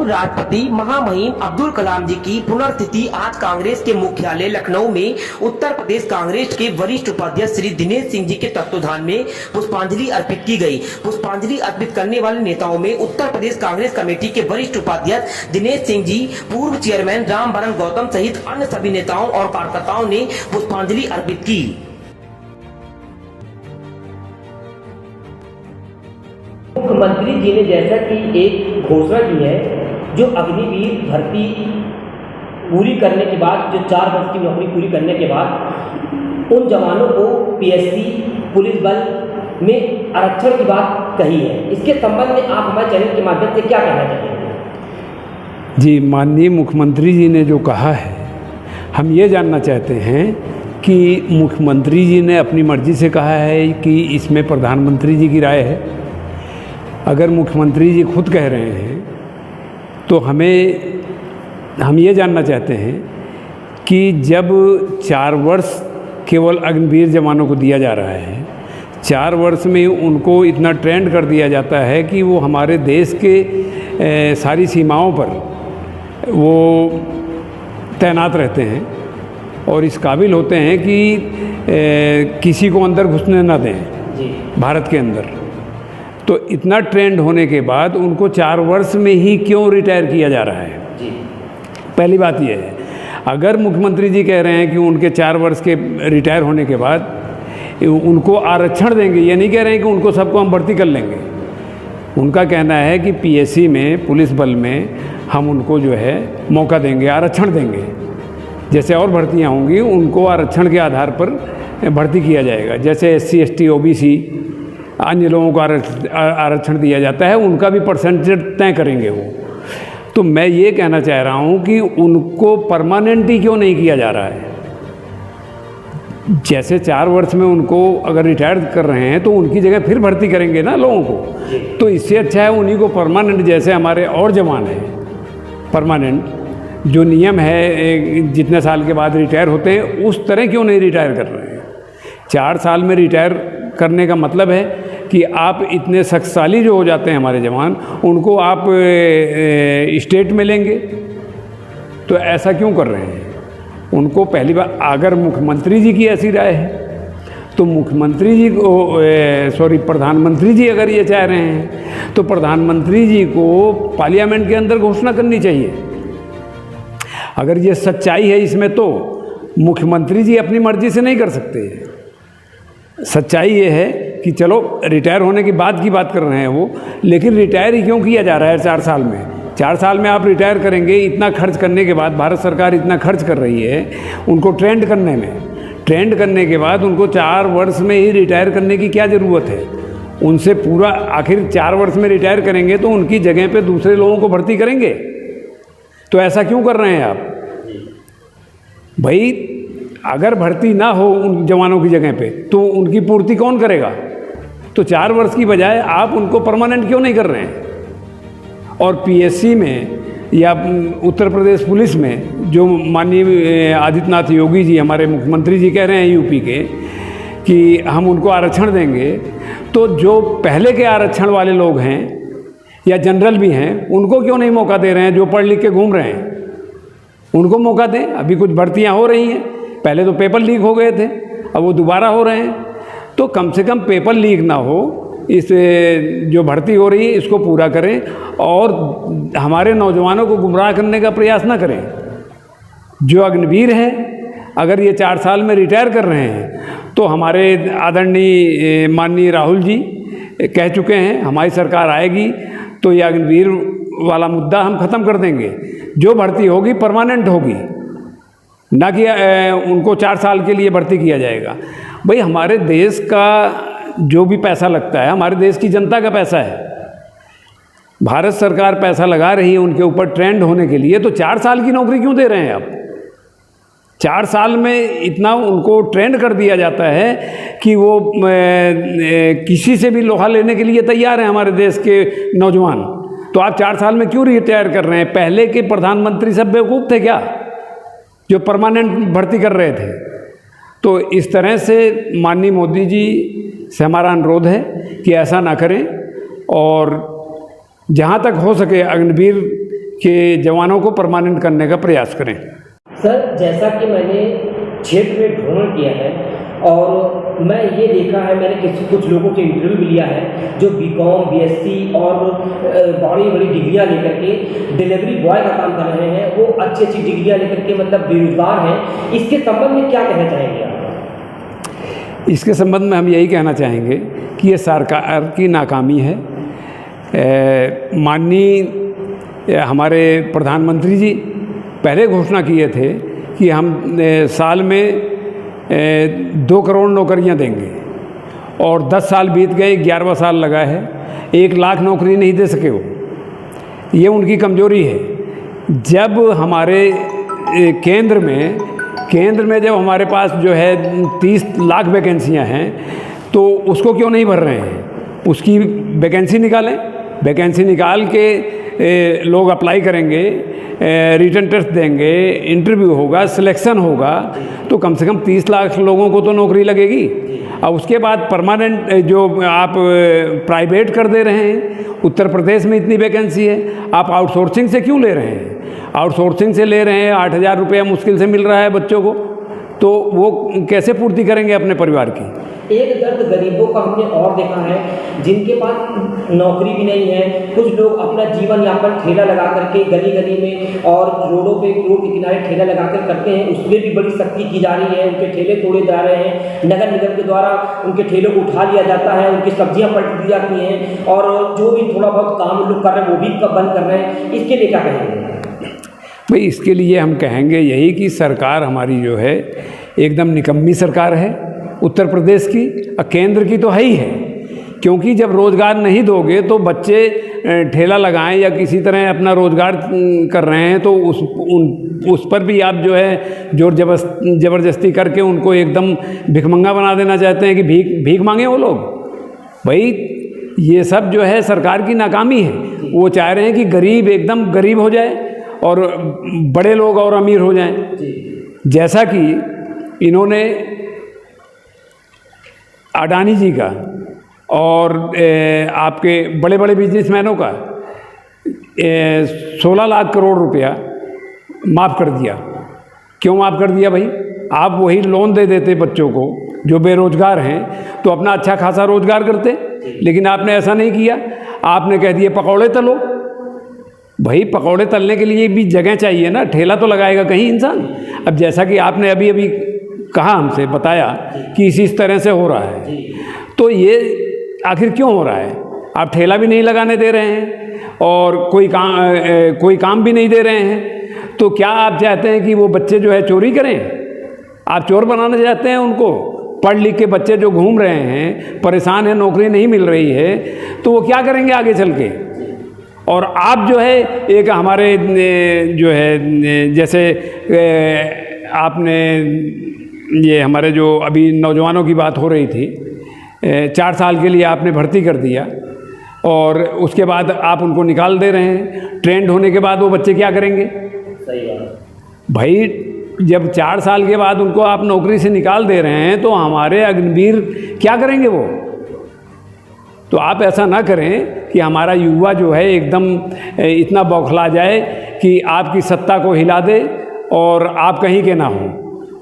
राष्ट्रपति महामहिम अब्दुल कलाम जी की पुनर्तिथि आज कांग्रेस के मुख्यालय लखनऊ में उत्तर प्रदेश कांग्रेस के वरिष्ठ उपाध्यक्ष श्री दिनेश सिंह जी के तत्वाधान में पुष्पांजलि अर्पित की गई। पुष्पांजलि अर्पित करने वाले नेताओं में उत्तर प्रदेश कांग्रेस कमेटी के वरिष्ठ उपाध्यक्ष दिनेश सिंह जी, पूर्व चेयरमैन रामबरन गौतम सहित अन्य सभी नेताओं और कार्यकर्ताओं ने पुष्पांजलि अर्पित की। मुख्यमंत्री जी ने जैसा कि एक घोषणा की है, जो अग्निवीर भर्ती पूरी करने के बाद, जो 4 वर्ष की नौकरी पूरी करने के बाद उन जवानों को पीएससी पुलिस बल में आरक्षण की बात कही है। इसके संबंध में आप हमारे चैनल के माध्यम से क्या कहना चाहेंगे? जी, माननीय मुख्यमंत्री जी ने जो कहा है, हम ये जानना चाहते हैं कि मुख्यमंत्री जी ने अपनी मर्जी से कहा है कि इसमें प्रधानमंत्री जी की राय है। अगर मुख्यमंत्री जी खुद कह रहे हैं तो हम ये जानना चाहते हैं कि जब 4 वर्ष केवल अग्निवीर जवानों को दिया जा रहा है, 4 वर्ष में उनको इतना ट्रेंड कर दिया जाता है कि वो हमारे देश के सारी सीमाओं पर वो तैनात रहते हैं और इस काबिल होते हैं कि किसी को अंदर घुसने ना दें भारत के अंदर। तो इतना ट्रेंड होने के बाद उनको 4 वर्ष में ही क्यों रिटायर किया जा रहा है? पहली बात यह है, अगर मुख्यमंत्री जी कह रहे हैं कि उनके 4 वर्ष के रिटायर होने के बाद उनको आरक्षण देंगे, ये नहीं कह रहे हैं कि उनको सबको हम भर्ती कर लेंगे। उनका कहना है कि पीएससी में, पुलिस बल में हम उनको जो है मौका देंगे, आरक्षण देंगे। जैसे और भर्तियाँ होंगी उनको आरक्षण के आधार पर भर्ती किया जाएगा। जैसे SC ST OBC अन्य लोगों को आरक्षण दिया जाता है, उनका भी परसेंटेज तय करेंगे वो। तो मैं ये कहना चाह रहा हूँ कि उनको परमानेंट ही क्यों नहीं किया जा रहा है? जैसे 4 वर्ष में उनको अगर रिटायर कर रहे हैं तो उनकी जगह फिर भर्ती करेंगे ना लोगों को। तो इससे अच्छा है उन्हीं को परमानेंट, जैसे हमारे और जवान हैं परमानेंट, जो नियम है जितने साल के बाद रिटायर होते हैं, उस तरह क्यों नहीं रिटायर कर रहे हैं? 4 साल में रिटायर करने का मतलब है कि आप इतने शक्तिशाली जो हो जाते हैं हमारे जवान, उनको आप स्टेट में लेंगे। तो ऐसा क्यों कर रहे हैं? उनको पहली बार, अगर मुख्यमंत्री जी की ऐसी राय है तो मुख्यमंत्री जी को प्रधानमंत्री जी अगर ये चाह रहे हैं तो प्रधानमंत्री जी को पार्लियामेंट के अंदर घोषणा करनी चाहिए। अगर ये सच्चाई है इसमें, तो मुख्यमंत्री जी अपनी मर्जी से नहीं कर सकते। सच्चाई ये है कि चलो रिटायर होने के बाद की बात कर रहे हैं वो, लेकिन रिटायर ही क्यों किया जा रहा है 4 साल में? 4 साल में आप रिटायर करेंगे, इतना खर्च करने के बाद, भारत सरकार इतना खर्च कर रही है उनको ट्रेंड करने में, ट्रेंड करने के बाद उनको 4 वर्ष में ही रिटायर करने की क्या ज़रूरत है? उनसे पूरा आखिर 4 वर्ष में रिटायर करेंगे तो उनकी जगह पे दूसरे लोगों को भर्ती करेंगे। तो ऐसा क्यों कर रहे हैं आप भाई? अगर भर्ती ना हो उन जवानों की जगह पे तो उनकी पूर्ति कौन करेगा? तो 4 वर्ष की बजाय आप उनको परमानेंट क्यों नहीं कर रहे हैं? और पीएससी में या उत्तर प्रदेश पुलिस में जो माननीय आदित्यनाथ योगी जी, हमारे मुख्यमंत्री जी, कह रहे हैं यूपी के कि हम उनको आरक्षण देंगे, तो जो पहले के आरक्षण वाले लोग हैं या जनरल भी हैं, उनको क्यों नहीं मौका दे रहे हैं? जो पढ़ लिख के घूम रहे हैं उनको मौका दें। अभी कुछ भर्तियाँ हो रही हैं, पहले तो पेपर लीक हो गए थे, अब वो दोबारा हो रहे हैं। तो कम से कम पेपर लीक ना हो, इस जो भर्ती हो रही है इसको पूरा करें और हमारे नौजवानों को गुमराह करने का प्रयास ना करें। जो अग्निवीर है, अगर ये 4 साल में रिटायर कर रहे हैं तो हमारे आदरणीय माननीय राहुल जी कह चुके हैं, हमारी सरकार आएगी तो ये अग्निवीर वाला मुद्दा हम ख़त्म कर देंगे। जो भर्ती होगी परमानेंट होगी, ना कि उनको 4 साल के लिए भर्ती किया जाएगा। भाई, हमारे देश का जो भी पैसा लगता है, हमारे देश की जनता का पैसा है। भारत सरकार पैसा लगा रही है उनके ऊपर ट्रेंड होने के लिए, तो 4 साल की नौकरी क्यों दे रहे हैं आप? 4 साल में इतना उनको ट्रेंड कर दिया जाता है कि वो किसी से भी लोहा लेने के लिए तैयार हैं हमारे देश के नौजवान। तो आप 4 साल में क्यों रिटायर कर रहे हैं? पहले के प्रधानमंत्री सब बेवकूफ़ थे क्या, जो परमानेंट भर्ती कर रहे थे? तो इस तरह से माननीय मोदी जी से हमारा अनुरोध है कि ऐसा ना करें और जहाँ तक हो सके अग्निवीर कि जवानों को परमानेंट करने का प्रयास करें। सर, जैसा कि मैंने क्षेत्र में भ्रमण किया है और मैं ये देखा है, मैंने कुछ लोगों के इंटरव्यू भी लिया है जो बीकॉम, बीएससी और बड़ी बड़ी डिग्रियां लेकर के डिलीवरी बॉय का काम कर रहे हैं, वो अच्छी अच्छी डिग्रियां लेकर के मतलब बेरोजगार हैं। इसके संबंध में क्या कहना चाहेंगे आप? इसके संबंध में हम यही कहना चाहेंगे कि ये सरकार की नाकामी है। माननीय हमारे प्रधानमंत्री जी पहले घोषणा किए थे कि हम साल में 2 करोड़ नौकरियां देंगे और 10 साल बीत गए, 11वां साल लगा है, 1 लाख नौकरी नहीं दे सके वो। ये उनकी कमजोरी है। जब हमारे केंद्र में जब हमारे पास जो है 30 लाख वैकेंसियां हैं तो उसको क्यों नहीं भर रहे हैं? उसकी वैकेंसी निकालें, वैकेंसी निकाल के लोग अप्लाई करेंगे, रिटन टेस्ट देंगे, इंटरव्यू होगा, सिलेक्शन होगा, तो कम से कम 30 लाख लोगों को तो नौकरी लगेगी। अब उसके बाद परमानेंट जो आप प्राइवेट कर दे रहे हैं, उत्तर प्रदेश में इतनी वैकेंसी है, आप आउटसोर्सिंग से क्यों ले रहे हैं? आउटसोर्सिंग से ले रहे हैं, 8,000 रुपया मुश्किल से मिल रहा है बच्चों को, तो वो कैसे पूर्ति करेंगे अपने परिवार की? एक दर्द गरीबों का हमने और देखा है, जिनके पास नौकरी भी नहीं है, कुछ लोग अपना जीवन यापन ठेला लगा करके गली गली में और रोडों पे, रोड के किनारे ठेला लगा कर करते हैं। उसमें भी बड़ी सख्ती की जा रही है, उनके ठेले तोड़े जा रहे हैं, नगर निगम के द्वारा उनके ठेलों को उठा लिया जाता है, उनकी सब्जियां पलट दी जाती हैं और जो भी थोड़ा बहुत काम लोग कर रहे हैं वो भी बंद कर रहे हैं। इसके लिए क्या कहेंगे भाई? इसके लिए हम कहेंगे यही कि सरकार हमारी जो है एकदम निकम्मी सरकार है उत्तर प्रदेश की, केंद्र की तो है ही है। क्योंकि जब रोज़गार नहीं दोगे तो बच्चे ठेला लगाएं या किसी तरह अपना रोज़गार कर रहे हैं तो उस पर भी आप जो है जोर ज़बरदस्ती करके उनको एकदम भिखमंगा बना देना चाहते हैं कि भीख मांगे वो लोग। भाई ये सब जो है सरकार की नाकामी है। वो चाह रहे हैं कि गरीब एकदम गरीब हो जाए और बड़े लोग और अमीर हो जाएं। जैसा कि इन्होंने अडानी जी का और आपके बड़े बड़े बिजनेसमैनों का 16 लाख करोड़ रुपया माफ़ कर दिया। क्यों माफ़ कर दिया भाई? आप वही लोन दे देते बच्चों को जो बेरोजगार हैं तो अपना अच्छा खासा रोजगार करते, लेकिन आपने ऐसा नहीं किया। आपने कह दिए पकौड़े तलो। भाई पकौड़े तलने के लिए भी जगह चाहिए ना, ठेला तो लगाएगा कहीं इंसान। अब जैसा कि आपने अभी अभी कहा, हमसे बताया कि इस तरह से हो रहा है, तो ये आखिर क्यों हो रहा है? आप ठेला भी नहीं लगाने दे रहे हैं और कोई काम भी नहीं दे रहे हैं, तो क्या आप चाहते हैं कि वो बच्चे जो है चोरी करें? आप चोर बनाना चाहते हैं उनको? पढ़ लिख के बच्चे जो घूम रहे हैं, परेशान हैं, नौकरी नहीं मिल रही है, तो वो क्या करेंगे आगे चल के? और आप जो है एक हमारे जो है जैसे आपने ये हमारे जो अभी नौजवानों की बात हो रही थी, 4 साल के लिए आपने भर्ती कर दिया और उसके बाद आप उनको निकाल दे रहे हैं। ट्रेंड होने के बाद वो बच्चे क्या करेंगे? सही बात भाई, जब 4 साल के बाद उनको आप नौकरी से निकाल दे रहे हैं तो हमारे अग्निवीर क्या करेंगे वो? तो आप ऐसा ना करें कि हमारा युवा जो है एकदम इतना बौखला जाए कि आपकी सत्ता को हिला दे और आप कहीं के ना हों।